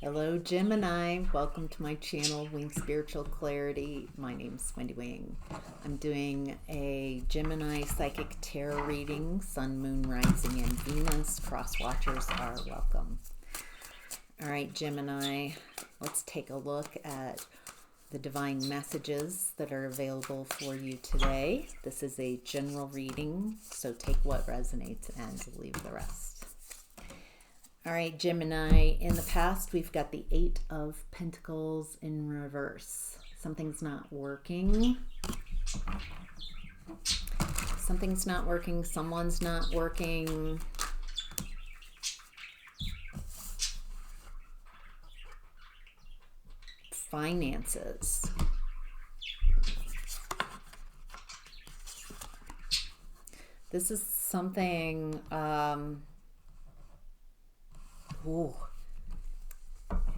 Hello, Gemini. Welcome to my channel, Wing Spiritual Clarity. My name's Wendy Wing. I'm doing a Gemini Psychic Tarot reading. Sun, Moon, Rising, and Venus. Cross watchers are welcome. All right, Gemini, let's take a look at the divine messages that are available for you today. This is a general reading, so take what resonates and leave the rest. All right, Gemini, in the past, we've got the Eight of Pentacles in reverse. Something's not working. Something's not working. Someone's not working. Finances. This is something...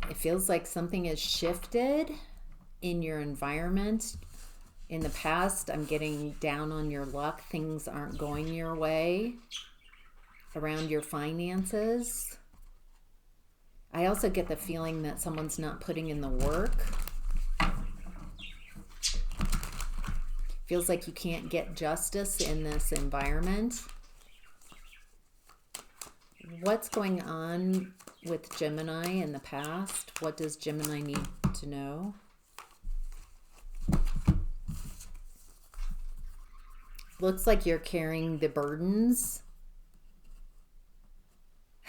it feels like something has shifted in your environment. In the past, I'm getting down on your luck. Things aren't going your way around your finances. I also get the feeling that someone's not putting in the work. Feels like you can't get justice in this environment. What's going on with Gemini in the past? What does Gemini need to know? Looks like you're carrying the burdens.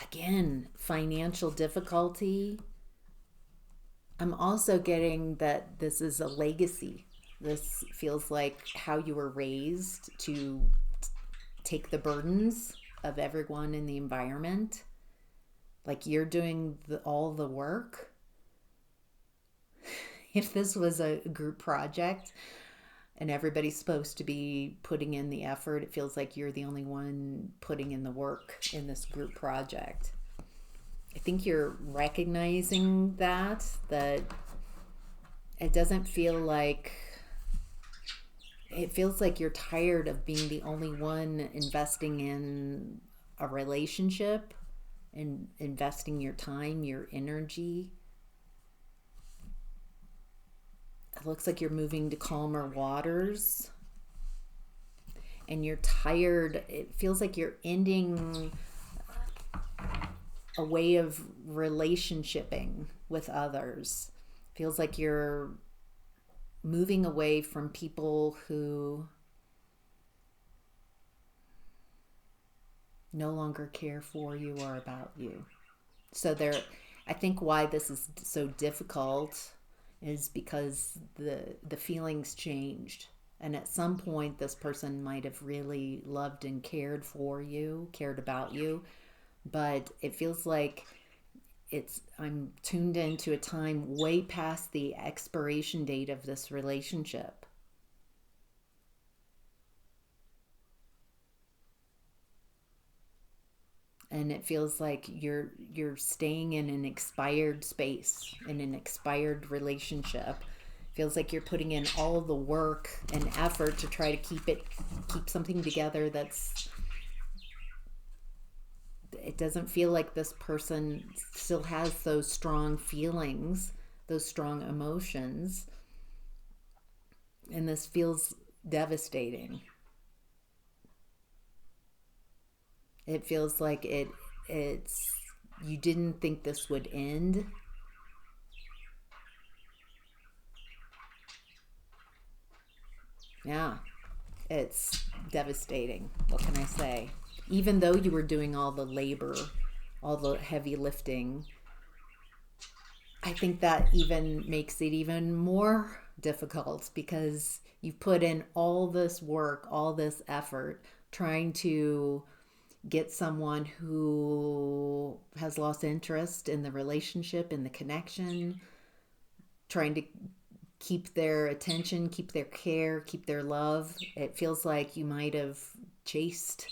Again, financial difficulty. I'm also getting that this is a legacy. This feels like how you were raised to take the burdens of everyone in the environment. Like you're doing all the work. If this was a group project and everybody's supposed to be putting in the effort, it feels like you're the only one putting in the work in this group project. I think you're recognizing that it doesn't feel like... It feels like you're tired of being the only one investing in a relationship and investing your time, your energy. It looks like you're moving to calmer waters. And you're tired. It feels like you're ending a way of relationshiping with others. Feels like you're moving away from people who no longer care for you or about you. So I think why this is so difficult is because the feelings changed. And at some point, this person might have really loved and cared for you, cared about you. But it feels like I'm tuned into a time way past the expiration date of this relationship. And it feels like you're staying in an expired space, in an expired relationship. Feels like you're putting in all the work and effort to try to keep something together it doesn't feel like this person still has those strong feelings, those strong emotions. And this feels devastating. It feels like it's you didn't think this would end. Yeah, it's devastating. What can I say? Even though you were doing all the labor, all the heavy lifting, I think that even makes it even more difficult because you've put in all this work, all this effort, trying to get someone who has lost interest in the relationship, in the connection, trying to keep their attention, keep their care, keep their love. It feels like you might have chased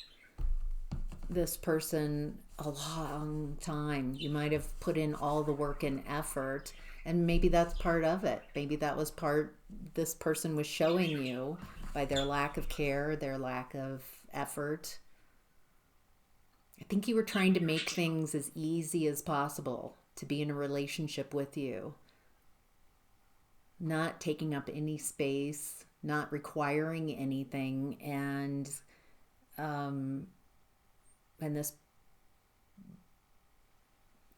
this person a long time. You might have put in all the work and effort, and maybe that's part of it. Maybe that was part this person was showing you by their lack of care, their lack of effort. I think you were trying to make things as easy as possible. to be in a relationship with you, not taking up any space, not requiring anything, and this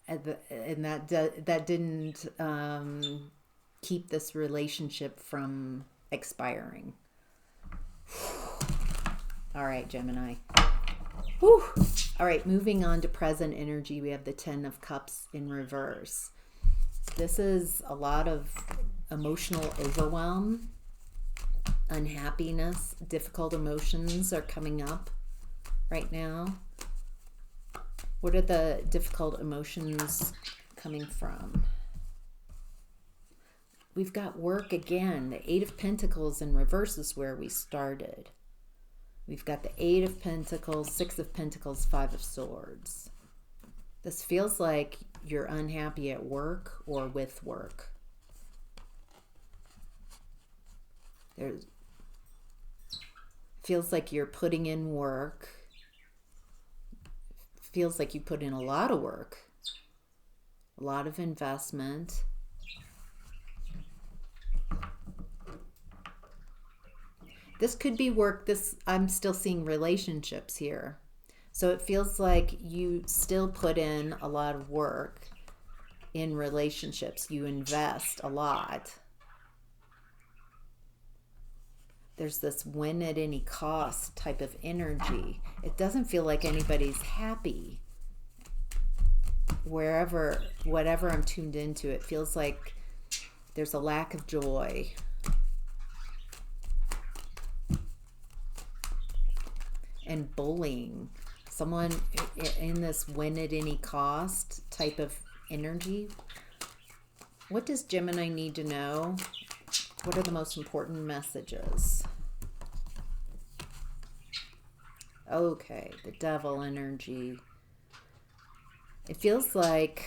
and that didn't keep this relationship from expiring. All right, Gemini. Whew. All right, moving on to present energy, we have the 10 of Cups in reverse. This is a lot of emotional overwhelm, unhappiness, difficult emotions are coming up right now. What are the difficult emotions coming from? We've got work again. The 8 of Pentacles in reverse is where we started. We've got the 8 of Pentacles, 6 of Pentacles, 5 of Swords. This feels like you're unhappy at work or with work. Feels like you're putting in work. Feels like you put in a lot of work. A lot of investment. This could be work. I'm still seeing relationships here. So it feels like you still put in a lot of work in relationships. You invest a lot. There's this win at any cost type of energy. It doesn't feel like anybody's happy. Whatever I'm tuned into, it feels like there's a lack of joy. And bullying. Someone in this win at any cost type of energy. What does Gemini need to know? What are the most important messages? Okay, the Devil energy. It feels like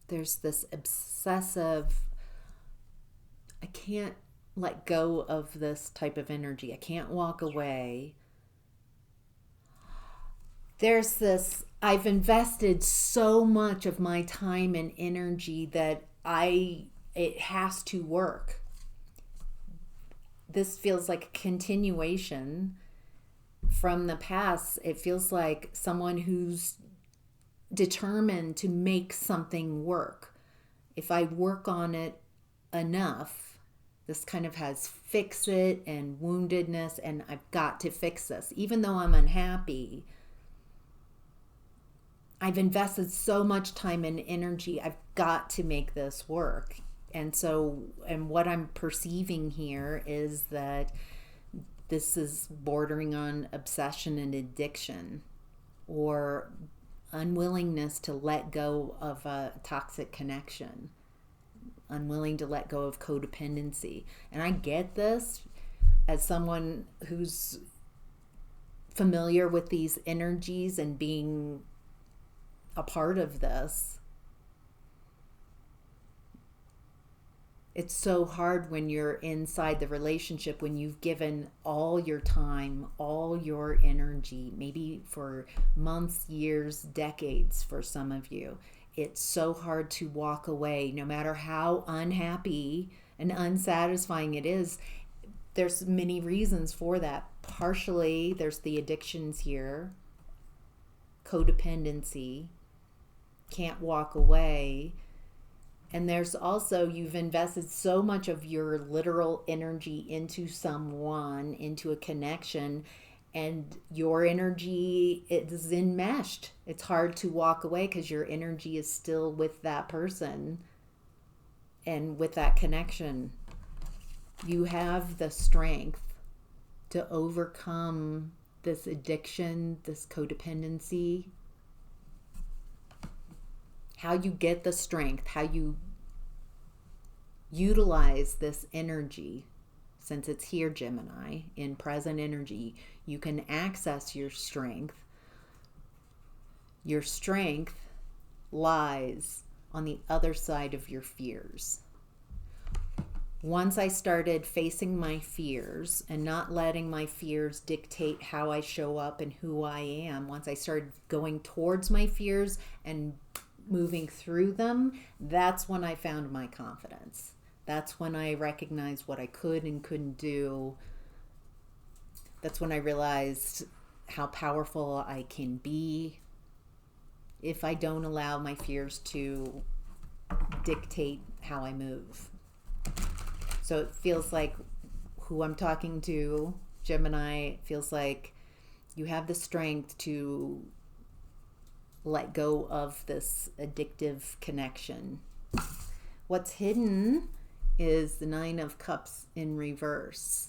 there's this obsessive, I can't let go of this type of energy. I can't walk away. There's this, I've invested so much of my time and energy that it has to work. This feels like a continuation from the past. It feels like someone who's determined to make something work. If I work on it enough, this kind of has fix it and woundedness, and I've got to fix this. Even though I'm unhappy, I've invested so much time and energy, I've got to make this work. And what I'm perceiving here is that this is bordering on obsession and addiction, or unwillingness to let go of a toxic connection, unwilling to let go of codependency. And I get this as someone who's familiar with these energies and being a part of this. It's so hard when you're inside the relationship, when you've given all your time, all your energy, maybe for months, years, decades for some of you. It's so hard to walk away, no matter how unhappy and unsatisfying it is. There's many reasons for that. Partially, there's the addictions here, codependency, can't walk away. And there's also, you've invested so much of your literal energy into someone, into a connection, and your energy is enmeshed. It's hard to walk away because your energy is still with that person and with that connection. You have the strength to overcome this addiction, this codependency. How you get the strength, how you utilize this energy, since it's here, Gemini, in present energy, you can access your strength. Your strength lies on the other side of your fears. Once I started facing my fears and not letting my fears dictate how I show up and who I am, once I started going towards my fears and moving through them, that's when I found my confidence. That's when I recognized what I could and couldn't do. That's when I realized how powerful I can be if I don't allow my fears to dictate how I move. So it feels like who I'm talking to, Gemini, feels like you have the strength to let go of this addictive connection. What's hidden is the Nine of Cups in reverse.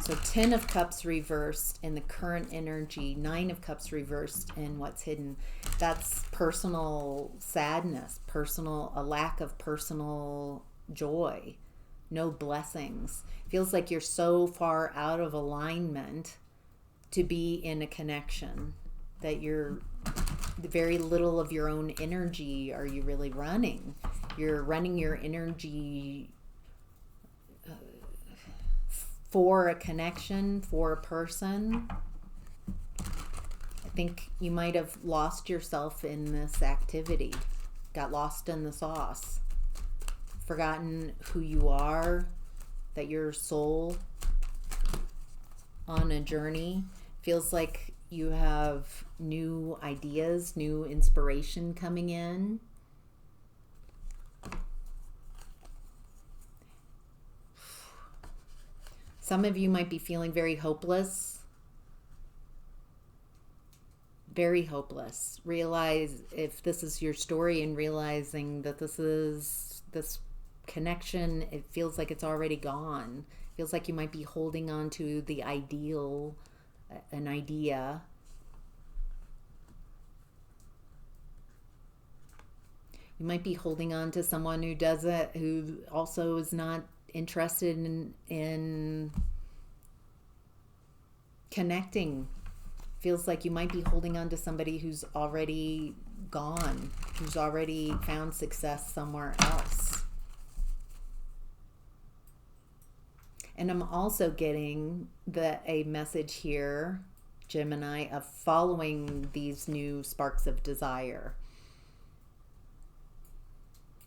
So 10 of Cups reversed in the current energy, 9 of Cups reversed in what's hidden. That's personal sadness, a lack of personal joy, no blessings. Feels like you're so far out of alignment to be in a connection that you're very little of your own energy are you really running. You're running your energy for a connection, for a person. I think you might have lost yourself in this activity, got lost in the sauce, forgotten who you are, that you're soul on a journey. Feels like you have new ideas, new inspiration coming in. Some of you might be feeling very hopeless. Very hopeless. Realize if this is your story and realizing that this connection, it feels like it's already gone. Feels like you might be holding on to the ideal, an idea. You might be holding on to someone who also is not interested in connecting. Feels like you might be holding on to somebody who's already gone, who's already found success somewhere else. And I'm also getting a message here, Gemini, of following these new sparks of desire.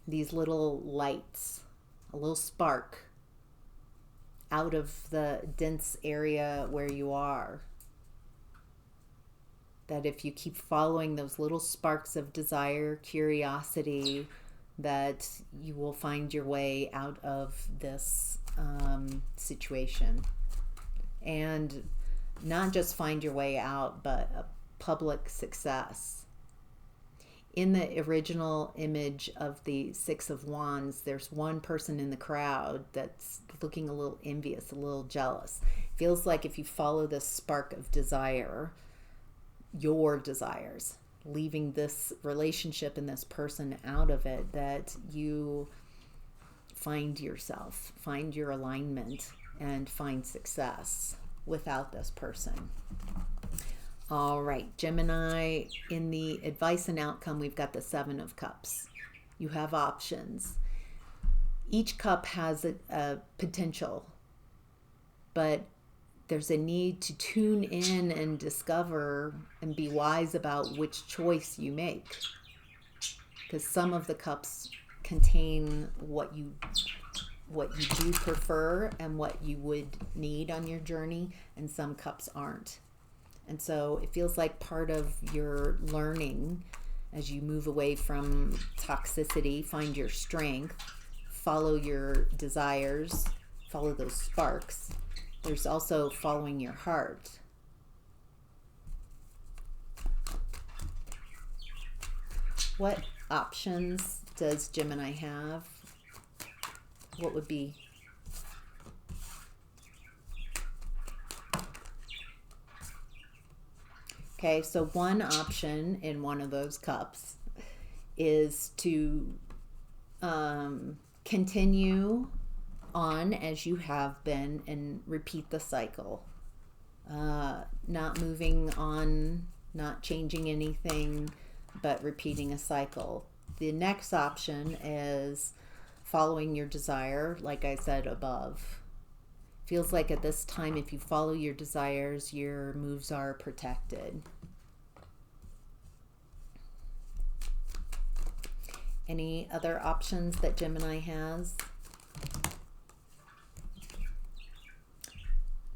These little lights, a little spark out of the dense area where you are. That if you keep following those little sparks of desire, curiosity, that you will find your way out of this situation. And not just find your way out, but a public success. In the original image of the Six of Wands, there's one person in the crowd that's looking a little envious, a little jealous. Feels like if you follow this spark of desire, your desires, leaving this relationship and this person out of it, that you find yourself, find your alignment, and find success without this person. All right, Gemini, in the advice and outcome, we've got the Seven of Cups. You have options. Each cup has a potential, but there's a need to tune in and discover and be wise about which choice you make. Because some of the cups contain what you do prefer and what you would need on your journey, and some cups aren't. And so it feels like part of your learning as you move away from toxicity, find your strength, follow your desires, follow those sparks. There's also following your heart. What options does Gemini have? What would be? Okay, so one option in one of those cups is to continue on as you have been and repeat the cycle. Not moving on, not changing anything, but repeating a cycle. The next option is following your desire, like I said above. Feels like at this time, if you follow your desires, your moves are protected. Any other options that Gemini has?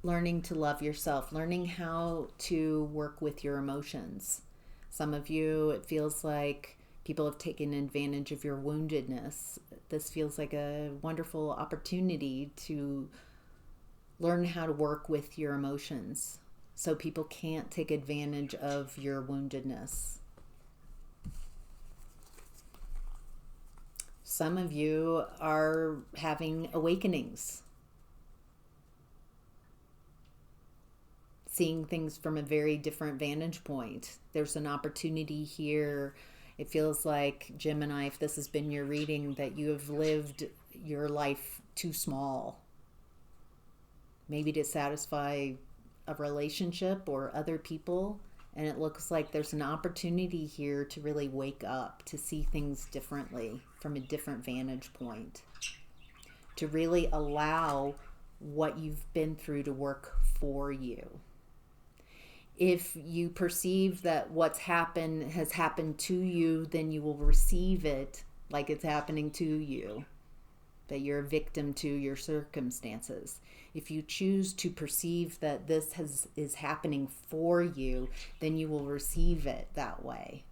Learning to love yourself, learning how to work with your emotions. Some of you, it feels like people have taken advantage of your woundedness. This feels like a wonderful opportunity to learn how to work with your emotions so people can't take advantage of your woundedness. Some of you are having awakenings, seeing things from a very different vantage point. There's an opportunity here. It feels like, Gemini, if this has been your reading, that you have lived your life too small. Maybe to satisfy a relationship or other people. And it looks like there's an opportunity here to really wake up, to see things differently from a different vantage point. To really allow what you've been through to work for you. If you perceive that what's happened has happened to you, then you will receive it like it's happening to you, that you're a victim to your circumstances. If you choose to perceive that this is happening for you, then you will receive it that way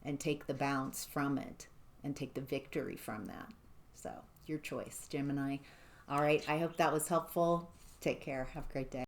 and take the bounce from it and take the victory from that. So, your choice, Gemini. All right, I hope that was helpful. Take care. Have a great day.